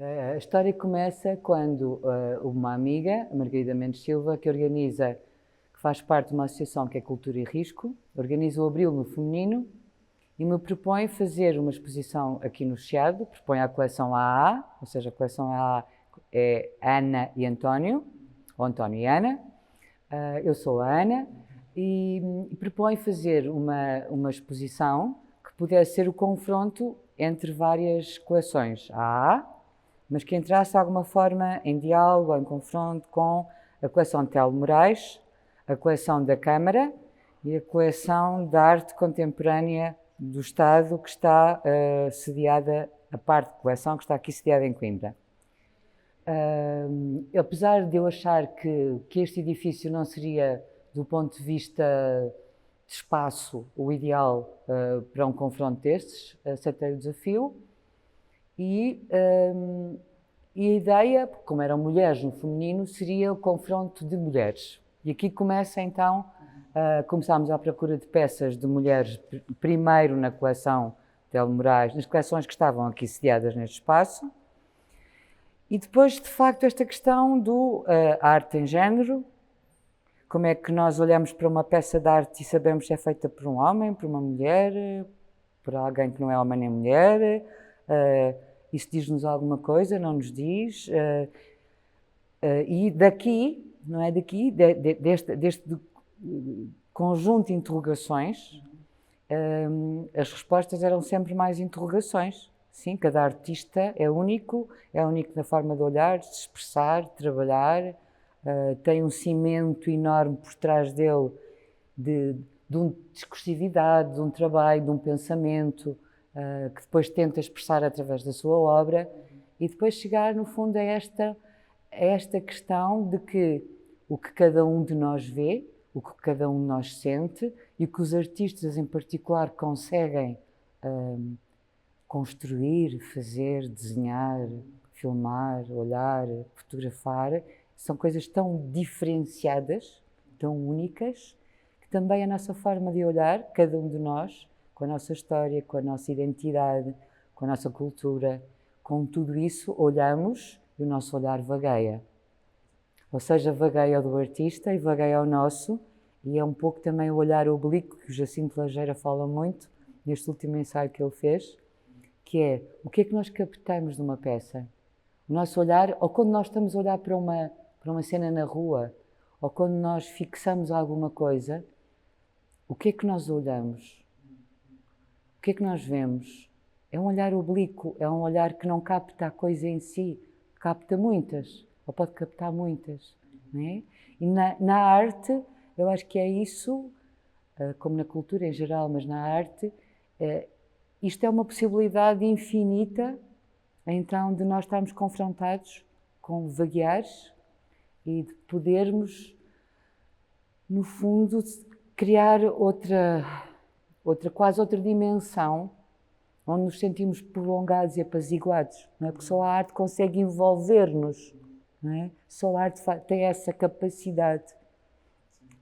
A história começa quando uma amiga, a Margarida Mendes Silva, que faz parte de uma associação que é Cultura e Risco, organiza o Abril no Feminino e me propõe fazer uma exposição aqui no Chiado, propõe a coleção AA, ou seja, a coleção AA é Ana e António, ou António e Ana. Eu sou a Ana e propõe fazer uma exposição que pudesse ser o confronto entre várias coleções AA, mas que entrasse de alguma forma em diálogo ou em confronto com a coleção de Telmo Moraes, a coleção da Câmara e a coleção de arte contemporânea do Estado, que está sediada, a parte de coleção que está aqui sediada em Coimbra. Apesar de eu achar que este edifício não seria, do ponto de vista de espaço, o ideal para um confronto destes, aceitei o desafio. E a ideia, como eram mulheres no feminino, seria o confronto de mulheres. E aqui começa então, começámos à procura de peças de mulheres, primeiro na coleção Telmo Moraes, nas coleções que estavam aqui sediadas neste espaço, e depois, de facto, esta questão do arte em género, como é que nós olhamos para uma peça de arte e sabemos se é feita por um homem, por uma mulher, por alguém que não é homem nem mulher. Isso diz-nos alguma coisa, não nos diz? E daqui, não é daqui, deste conjunto de interrogações, as respostas eram sempre mais interrogações. Sim, cada artista é único na forma de olhar, de se expressar, de trabalhar, tem um cimento enorme por trás dele de uma discursividade, de um trabalho, de um pensamento, que depois tenta expressar através da sua obra e depois chegar, no fundo, a esta questão de que o que cada um de nós vê, o que cada um de nós sente e o que os artistas em particular conseguem construir, fazer, desenhar, filmar, olhar, fotografar, são coisas tão diferenciadas, tão únicas, que também a nossa forma de olhar, cada um de nós, com a nossa história, com a nossa identidade, com a nossa cultura, com tudo isso olhamos e o nosso olhar vagueia. Ou seja, vagueia o do artista e vagueia o nosso, e é um pouco também o olhar oblíquo que o Jacinto Lajeira fala muito neste último ensaio que ele fez, que é o que é que nós captamos de uma peça. O nosso olhar, ou quando nós estamos a olhar para uma cena na rua, ou quando nós fixamos alguma coisa, o que é que nós olhamos? O que é que nós vemos? É um olhar oblíquo, é um olhar que não capta a coisa em si, capta muitas, ou pode captar muitas. Não é? E na arte, eu acho que é isso, como na cultura em geral, mas na arte, isto é uma possibilidade infinita, então, de nós estarmos confrontados com vagueares e de podermos, no fundo, criar quase outra dimensão, onde nos sentimos prolongados e apaziguados, não é? Porque só a arte consegue envolver-nos, não é? Só a arte tem essa capacidade.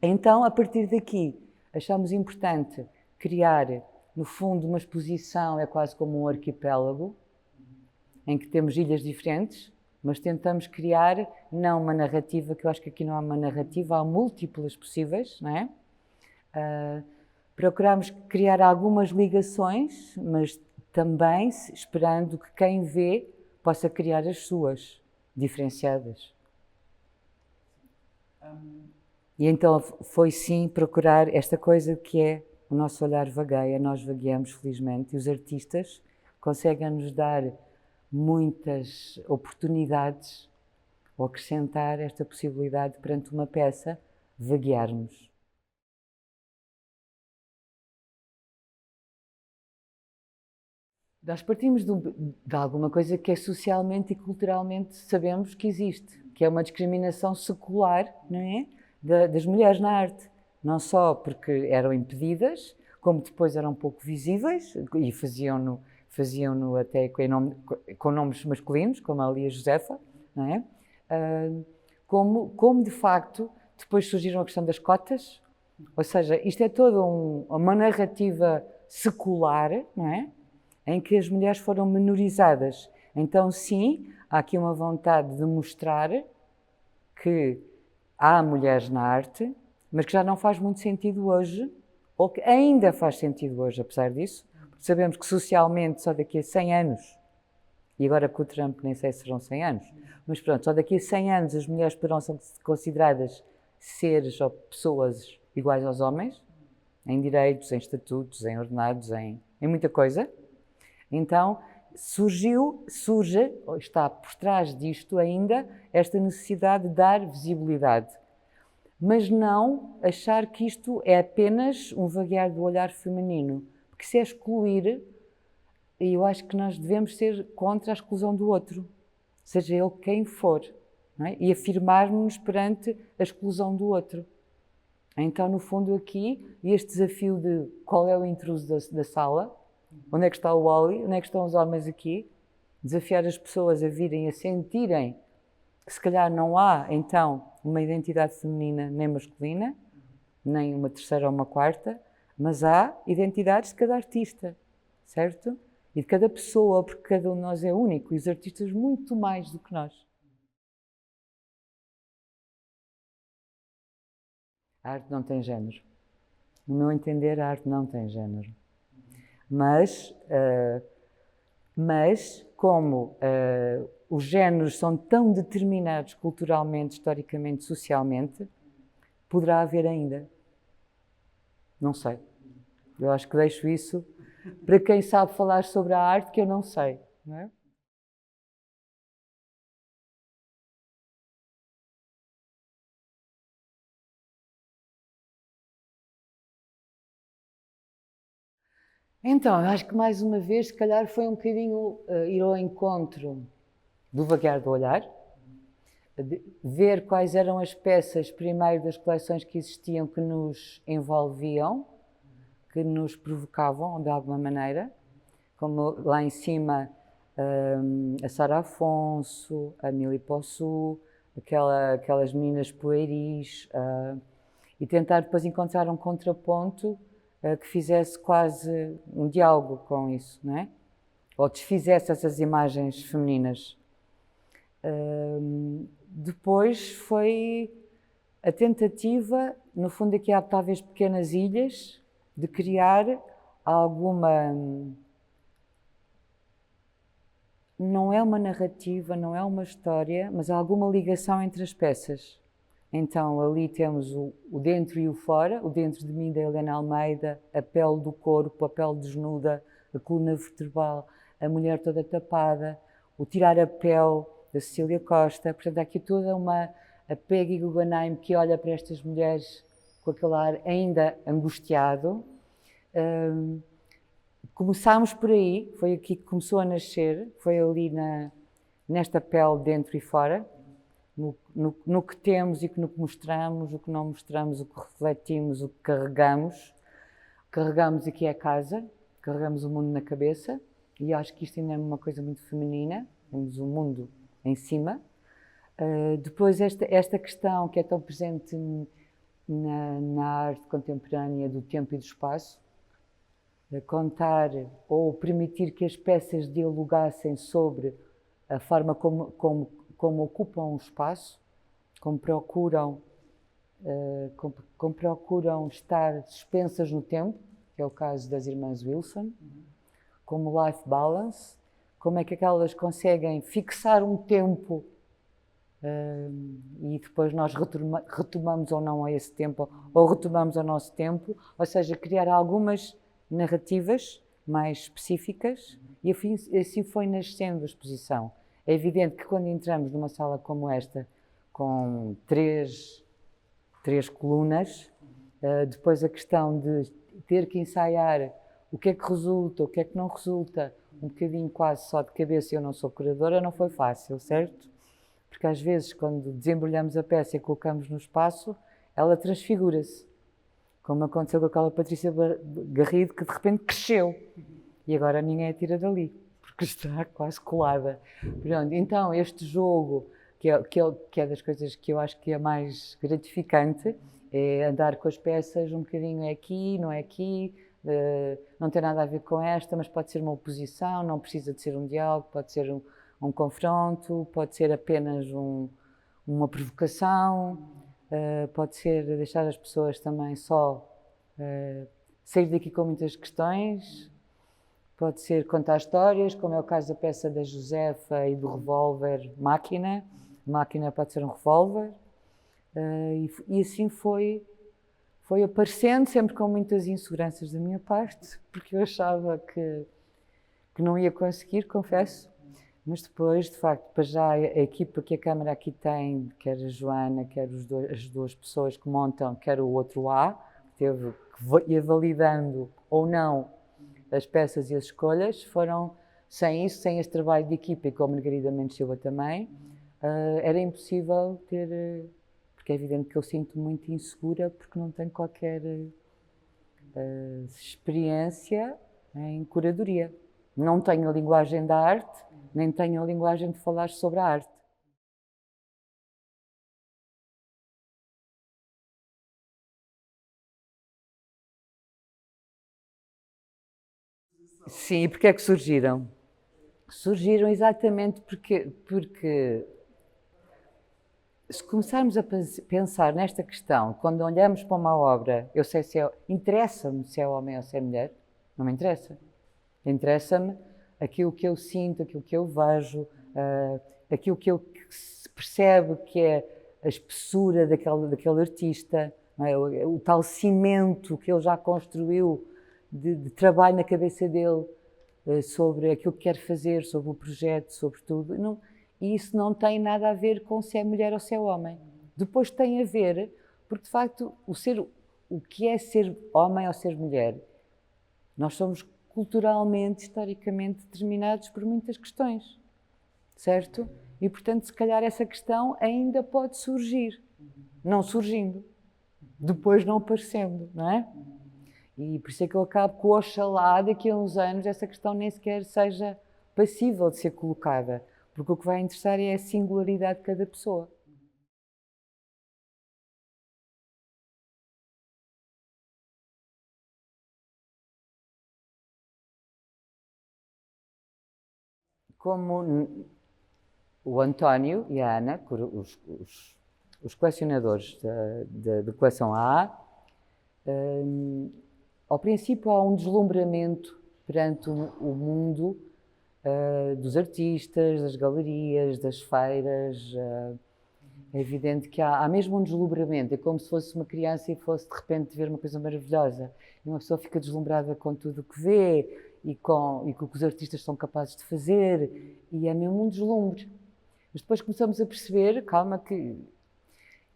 Então, a partir daqui, achamos importante criar, no fundo, uma exposição, é quase como um arquipélago, em que temos ilhas diferentes, mas tentamos criar, não uma narrativa, que eu acho que aqui não há uma narrativa, há múltiplas possíveis, não é? Procuramos criar algumas ligações, mas também esperando que quem vê possa criar as suas, diferenciadas. E então foi sim procurar esta coisa que é o nosso olhar vagueia, nós vagueamos felizmente, e os artistas conseguem nos dar muitas oportunidades ou acrescentar esta possibilidade perante uma peça, vaguearmos. Nós partimos de alguma coisa que é socialmente e culturalmente sabemos que existe, que é uma discriminação secular, não é? Das mulheres na arte. Não só porque eram impedidas, como depois eram pouco visíveis e faziam-no até com nomes masculinos, como a Lia Josefa, não é? Como de facto depois surgiram a questão das cotas, ou seja, isto é toda uma narrativa secular, não é? Em que as mulheres foram menorizadas. Então, sim, há aqui uma vontade de mostrar que há mulheres na arte, mas que já não faz muito sentido hoje, ou que ainda faz sentido hoje, apesar disso, porque sabemos que socialmente só daqui a 100 anos, e agora com o Trump nem sei se serão 100 anos, mas pronto, só daqui a 100 anos as mulheres poderão ser consideradas seres ou pessoas iguais aos homens, em direitos, em estatutos, em ordenados, em muita coisa. Então surge, ou está por trás disto ainda, esta necessidade de dar visibilidade. Mas não achar que isto é apenas um vaguear do olhar feminino, porque se é excluir, eu acho que nós devemos ser contra a exclusão do outro, seja ele quem for, não é? E afirmarmos-nos perante a exclusão do outro. Então, no fundo, aqui, este desafio de qual é o intruso da sala, onde é que está o Wally, onde é que estão os homens aqui, desafiar as pessoas a virem, a sentirem que se calhar não há, então, uma identidade feminina nem masculina, nem uma terceira ou uma quarta, mas há identidades de cada artista, certo? E de cada pessoa, porque cada um de nós é único, e os artistas muito mais do que nós. A arte não tem género. No meu entender, a arte não tem género. Mas como os géneros são tão determinados culturalmente, historicamente, socialmente, poderá haver ainda. Não sei. Eu acho que deixo isso para quem sabe falar sobre a arte, que eu não sei. Não é? Então, eu acho que mais uma vez, se calhar foi um bocadinho ir ao encontro do vaguear do olhar, ver quais eram as peças primeiro das coleções que existiam que nos envolviam, que nos provocavam de alguma maneira, como lá em cima a Sara Afonso, a Mili Possou, aquelas meninas pueris, e tentar depois encontrar um contraponto que fizesse quase um diálogo com isso, não é? Ou desfizesse essas imagens femininas. Depois foi a tentativa, no fundo aqui há talvez pequenas ilhas, de criar alguma... Não é uma narrativa, não é uma história, mas há alguma ligação entre as peças. Então ali temos o dentro e o fora, o dentro de mim da Helena Almeida, a pele do corpo, a pele desnuda, a coluna vertebral, a mulher toda tapada, o tirar a pele da Cecília Costa. Portanto, há aqui toda a Peggy Guggenheim que olha para estas mulheres com aquele ar ainda angustiado. Começámos por aí, foi aqui que começou a nascer, foi ali nesta pele dentro e fora, no que temos e no que mostramos, o que não mostramos, o que refletimos, o que carregamos. Carregamos aqui a casa, carregamos o mundo na cabeça, e acho que isto ainda é uma coisa muito feminina, temos o mundo em cima. Depois esta questão que é tão presente na arte contemporânea do tempo e do espaço, contar ou permitir que as peças dialogassem sobre a forma como ocupam o espaço, como procuram estar suspensas no tempo, que é o caso das irmãs Wilson, como life balance, como é que elas conseguem fixar um tempo e depois nós retomamos ou não a esse tempo, ou retomamos ao nosso tempo, ou seja, criar algumas narrativas mais específicas, e assim foi nascendo a exposição. É evidente que quando entramos numa sala como esta, com três colunas, depois a questão de ter que ensaiar o que é que resulta, o que é que não resulta, um bocadinho quase só de cabeça, eu não sou curadora, não foi fácil, certo? Porque às vezes quando desembrulhamos a peça e colocamos no espaço, ela transfigura-se. Como aconteceu com aquela Patrícia Garrido, que de repente cresceu. E agora ninguém a tira dali, porque está quase colada. Pronto, então, este jogo, que é das coisas que eu acho que é mais gratificante, é andar com as peças um bocadinho é aqui, não é aqui, não tem nada a ver com esta, mas pode ser uma oposição, não precisa de ser um diálogo, pode ser um confronto, pode ser apenas uma provocação, pode ser deixar as pessoas também só sair daqui com muitas questões, pode ser contar histórias, como é o caso da peça da Josefa e do revólver Máquina. Máquina pode ser um revólver, e assim foi aparecendo, sempre com muitas inseguranças da minha parte, porque eu achava que não ia conseguir, confesso. Mas depois, de facto, para já a equipa que a Câmara aqui tem, quer a Joana, quer as duas pessoas que montam, quer o outro A, que ia validando ou não as peças e as escolhas, foram, sem isso, sem este trabalho de equipa e com a Margarida Mendes Silva também, era impossível ter, porque é evidente que eu sinto muito insegura porque não tenho qualquer experiência em curadoria. Não tenho a linguagem da arte, nem tenho a linguagem de falar sobre a arte. Sim, e porquê é que surgiram? Surgiram exatamente porque se começarmos a pensar nesta questão, quando olhamos para uma obra, eu sei se interessa-me se é homem ou se é mulher, não me interessa. Interessa-me aquilo que eu sinto, aquilo que eu vejo, aquilo que se percebe que é a espessura daquele artista, não é? O tal cimento que ele já construiu de trabalho na cabeça dele sobre aquilo que quer fazer, sobre o projeto, sobre tudo. Não, e isso não tem nada a ver com se é mulher ou se é homem. Depois tem a ver, porque de facto o que é ser homem ou ser mulher, nós somos culturalmente, historicamente determinados por muitas questões, certo? E portanto, se calhar essa questão ainda pode surgir, não surgindo, depois não aparecendo, não é? E por isso é que eu acabo com oxalá daqui a uns anos essa questão nem sequer seja passível de ser colocada, porque o que vai interessar é a singularidade de cada pessoa. Como o António e a Ana, os colecionadores da coleção A, ao princípio há um deslumbramento perante o mundo dos artistas, das galerias, das feiras. É evidente que há mesmo um deslumbramento, é como se fosse uma criança e fosse de repente ver uma coisa maravilhosa. E uma pessoa fica deslumbrada com tudo o que vê e com o que os artistas são capazes de fazer, e é mesmo um deslumbre. Mas depois começamos a perceber, calma,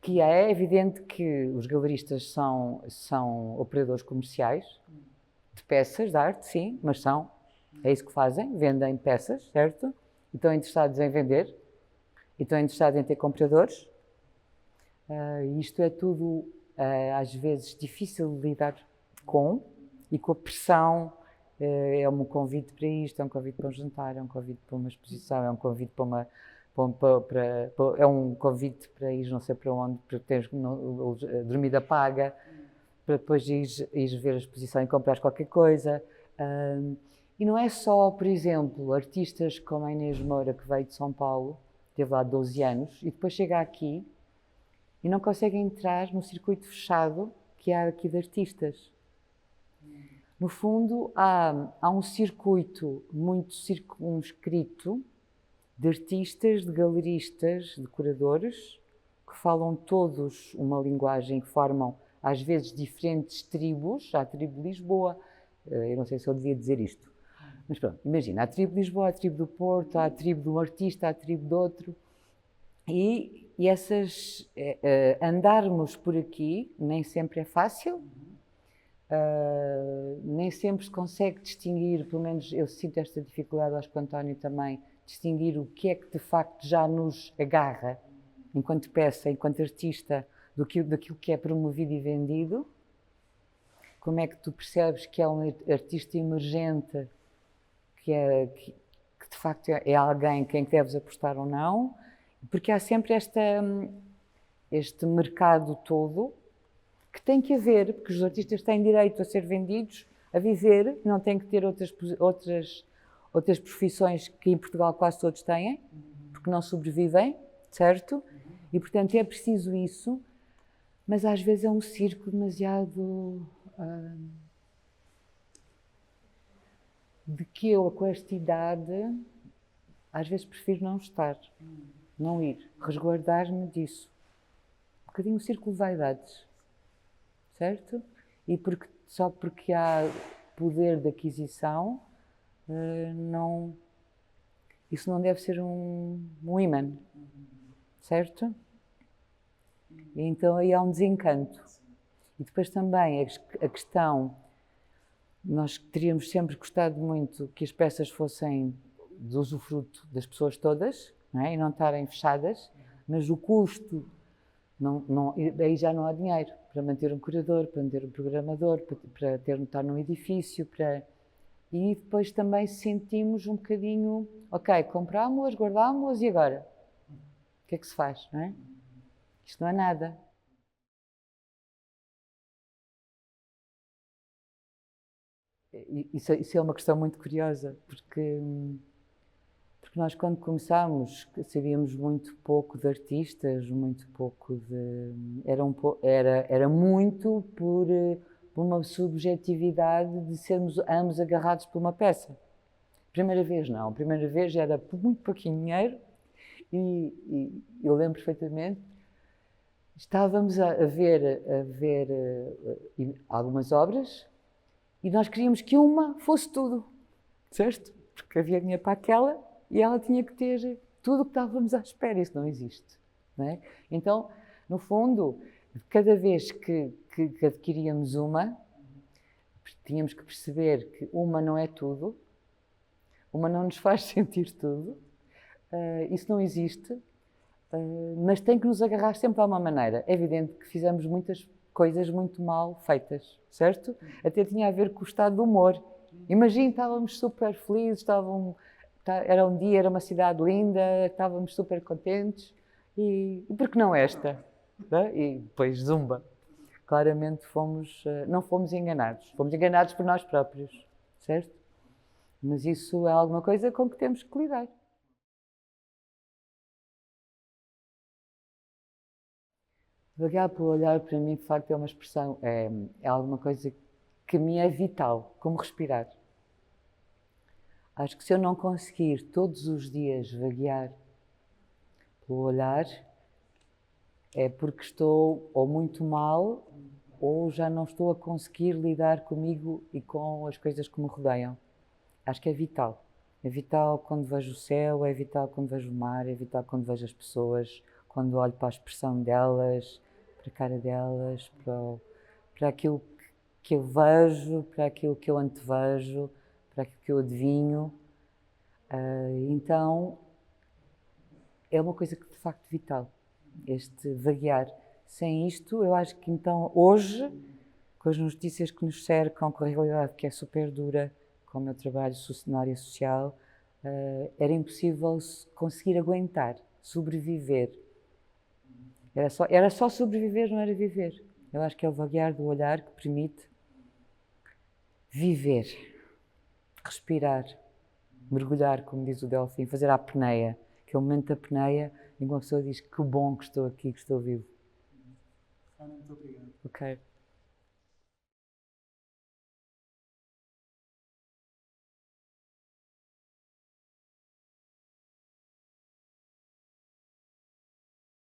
que é evidente que os galeristas são operadores comerciais de peças de arte, sim, mas é isso que fazem, vendem peças, certo? E estão interessados em vender, e estão interessados em ter compradores. Isto é tudo, às vezes, difícil de lidar com, e com a pressão. É um convite para isto, é um convite para um jantar, é um convite para uma exposição, é um convite é um convite para ir não sei para onde, para teres a dormida paga, para depois ires ver a exposição e comprares qualquer coisa. E não é só, por exemplo, artistas como a Inês Moura, que veio de São Paulo, teve lá 12 anos, e depois chega aqui e não consegue entrar no circuito fechado que há aqui de artistas. No fundo, há um circuito muito circunscrito de artistas, de galeristas, de curadores, que falam todos uma linguagem, que formam, às vezes, diferentes tribos. Há a tribo de Lisboa, eu não sei se eu devia dizer isto, mas pronto, imagina, há a tribo de Lisboa, há a tribo do Porto, há a tribo de um artista, há a tribo de outro, e andarmos por aqui nem sempre é fácil. Nem sempre se consegue distinguir, pelo menos eu sinto esta dificuldade, acho que o António também, distinguir o que é que de facto já nos agarra enquanto peça, enquanto artista, daquilo que é promovido e vendido. Como é que tu percebes que é um artista emergente, que de facto é alguém em quem deves apostar ou não? Porque há sempre este mercado todo que tem que haver, porque os artistas têm direito a ser vendidos, a viver, não têm que ter outras profissões que em Portugal quase todos têm, porque não sobrevivem, certo? E, portanto, é preciso isso, mas às vezes é um círculo demasiado... de que eu, com esta idade, às vezes prefiro não estar, não ir, resguardar-me disso. Um bocadinho o círculo de vaidades, certo? E só porque há poder de aquisição, isso não deve ser um ímã, certo? E então aí há um desencanto. E depois também a questão, nós teríamos sempre gostado muito que as peças fossem de usufruto das pessoas todas, não é? E não estarem fechadas, mas o custo, aí já não há dinheiro para manter um curador, para manter um programador, para estar num edifício, E depois também sentimos um bocadinho, ok, comprámos-las, guardámos-las e agora? O que é que se faz, não é? Isto não é nada. Isso é uma questão muito curiosa, porque nós quando começámos sabíamos muito pouco de artistas, muito pouco de... Era muito por uma subjetividade de sermos ambos agarrados por uma peça. Primeira vez não, primeira vez era por muito pouquinho dinheiro e eu lembro perfeitamente, estávamos a ver algumas obras e nós queríamos que uma fosse tudo, certo? Porque havia dinheiro para aquela e ela tinha que ter tudo o que estávamos à espera, isso não existe, não é? Então, no fundo, cada vez que adquiríamos uma, tínhamos que perceber que uma não é tudo, uma não nos faz sentir tudo, isso não existe, mas tem que nos agarrar sempre a uma maneira. É evidente que fizemos muitas coisas muito mal feitas, certo? Até tinha a ver com o estado do humor. Imagina, estávamos super felizes, era um dia, era uma cidade linda, estávamos super contentes e por que não esta? Né? E depois zumba. Claramente não fomos enganados por nós próprios, certo? Mas isso é alguma coisa com que temos que lidar. Vaguear pelo olhar, para mim, de facto, é uma expressão, é alguma coisa que me é vital, como respirar. Acho que se eu não conseguir todos os dias vaguear pelo olhar, é porque estou ou muito mal ou já não estou a conseguir lidar comigo e com as coisas que me rodeiam. Acho que é vital. É vital quando vejo o céu, é vital quando vejo o mar, é vital quando vejo as pessoas, quando olho para a expressão delas, para a cara delas, para aquilo que eu vejo, para aquilo que eu antevejo, para aquilo que eu adivinho. Então, é uma coisa que de facto é vital, este vaguear. Sem isto, eu acho que então hoje, com as notícias que nos cercam, com a realidade que é super dura, com o meu trabalho na área social, era impossível conseguir aguentar, sobreviver. Era só sobreviver, não era viver. Eu acho que é o vaguear do olhar que permite viver, respirar, mergulhar, como diz o Delfim, fazer a apneia, que é o momento da apneia em que uma pessoa diz que bom que estou aqui, que estou vivo. Ana, muito obrigado. Ok.